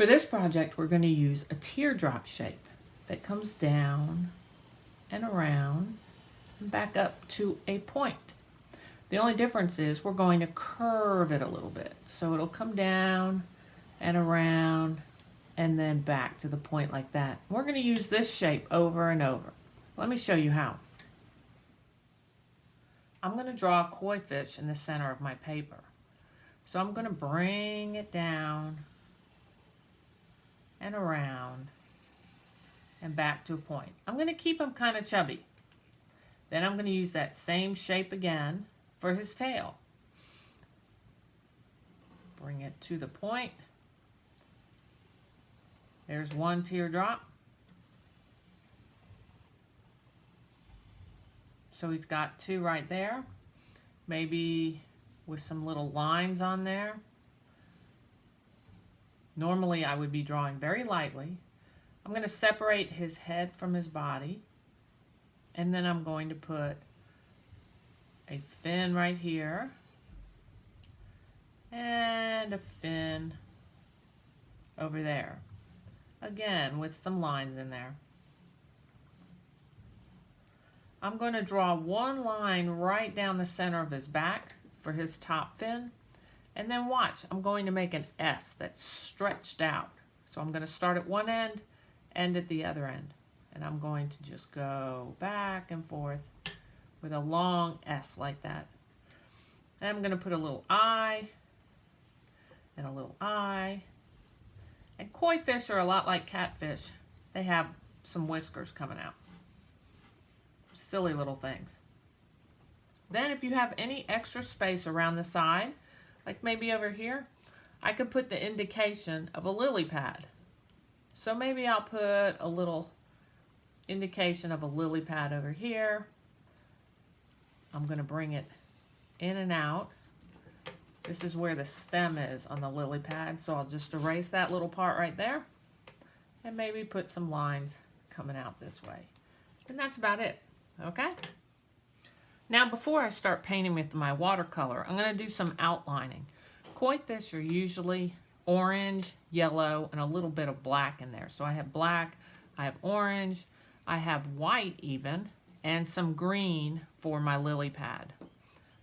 For this project, we're going to use a teardrop shape that comes down and around and back up to a point. The only difference is we're going to curve it a little bit. So it'll come down and around and then back to the point like that. We're going to use this shape over and over. Let me show you how. I'm going to draw a koi fish in the center of my paper. So I'm going to bring it down and around and back to a point. I'm going to keep him kind of chubby. Then I'm going to use that same shape again for his tail. Bring it to the point. There's one teardrop. So he's got two right there. Maybe with some little lines on there. Normally I would be drawing very lightly. I'm going to separate his head from his body. And then I'm going to put a fin right here. And a fin over there. Again, with some lines in there. I'm going to draw one line right down the center of his back for his top fin. And then watch, I'm going to make an S that's stretched out. So I'm going to start at one end at the other end. And I'm going to just go back and forth with a long S like that. And I'm going to put a little eye and a little eye. And koi fish are a lot like catfish. They have some whiskers coming out. Silly little things. Then if you have any extra space around the side, like maybe over here, I could put the indication of a lily pad. So maybe I'll put a little indication of a lily pad over here. I'm going to bring it in and out. This is where the stem is on the lily pad, so I'll just erase that little part right there and maybe put some lines coming out this way. And that's about it, okay? Now before I start painting with my watercolor, I'm going to do some outlining. Koi fish are usually orange, yellow, and a little bit of black in there. So I have black, I have orange, I have white even, and some green for my lily pad.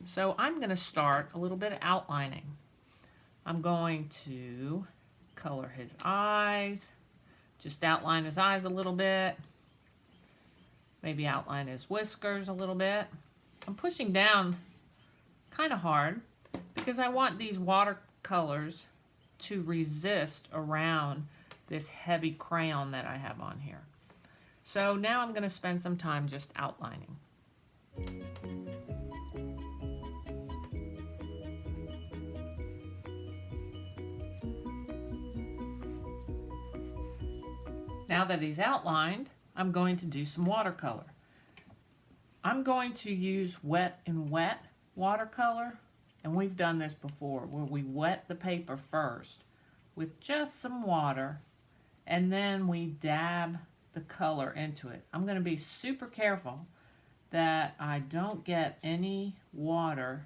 So I'm going to start a little bit of outlining. I'm going to color his eyes, just outline his eyes a little bit, maybe outline his whiskers a little bit. I'm pushing down kind of hard because I want these watercolors to resist around this heavy crayon that I have on here. So now I'm going to spend some time just outlining. Now that he's outlined, I'm going to do some watercolor. I'm going to use wet and wet watercolor, and we've done this before where we wet the paper first with just some water and then we dab the color into it. I'm going to be super careful that I don't get any water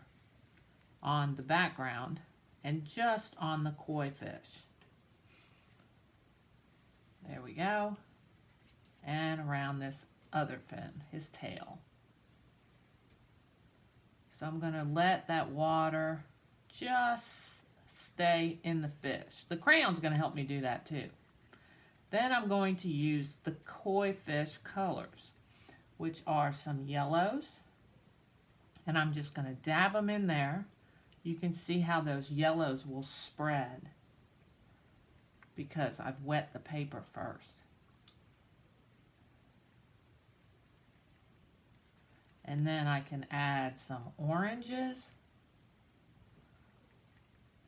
on the background and just on the koi fish. There we go. And around this other fin, his tail. So I'm going to let that water just stay in the fish. The crayon's going to help me do that too. Then I'm going to use the koi fish colors, which are some yellows. And I'm just going to dab them in there. You can see how those yellows will spread because I've wet the paper first. And then I can add some oranges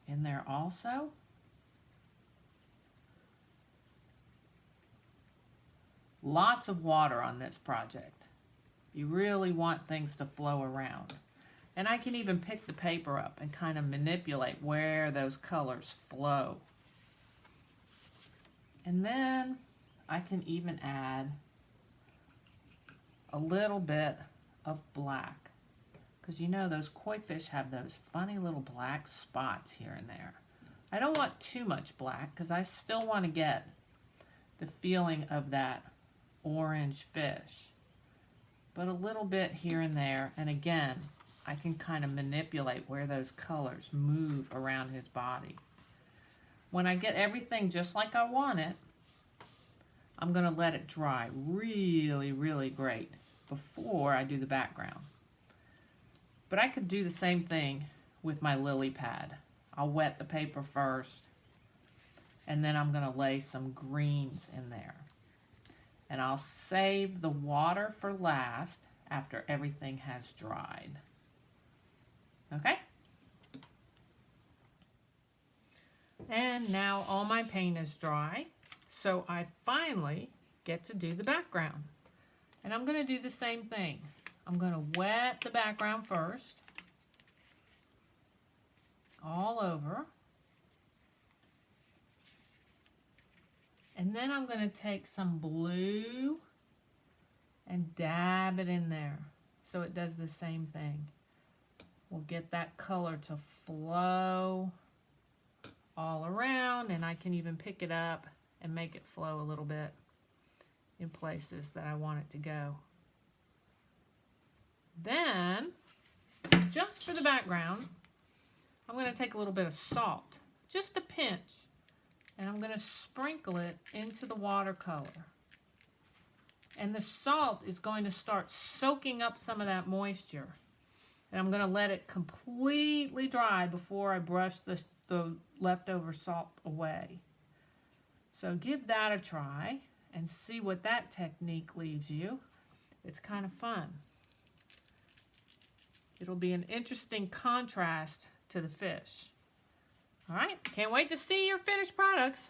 in there also. Lots of water on this project. You really want things to flow around. And I can even pick the paper up and kind of manipulate where those colors flow. And then I can even add a little bit of black, because you know those koi fish have those funny little black spots here and there. I don't want too much black because I still want to get the feeling of that orange fish. But a little bit here and there, and again, I can kind of manipulate where those colors move around his body. When I get everything just like I want it, I'm going to let it dry really, really great before I do the background. But I could do the same thing with my lily pad. I'll wet the paper first, and then I'm going to lay some greens in there. And I'll save the water for last after everything has dried. Okay? And now all my paint is dry, so I finally get to do the background. And I'm going to do the same thing. I'm going to wet the background first, all over. And then I'm going to take some blue and dab it in there so it does the same thing. We'll get that color to flow all around, and I can even pick it up and make it flow a little bit in places that I want it to go. Then, just for the background, I'm going to take a little bit of salt, just a pinch, and I'm going to sprinkle it into the watercolor. And the salt is going to start soaking up some of that moisture. And I'm going to let it completely dry before I brush the leftover salt away. So give that a try and see what that technique leaves you. It's kind of fun. It'll be an interesting contrast to the fish. All right, can't wait to see your finished products.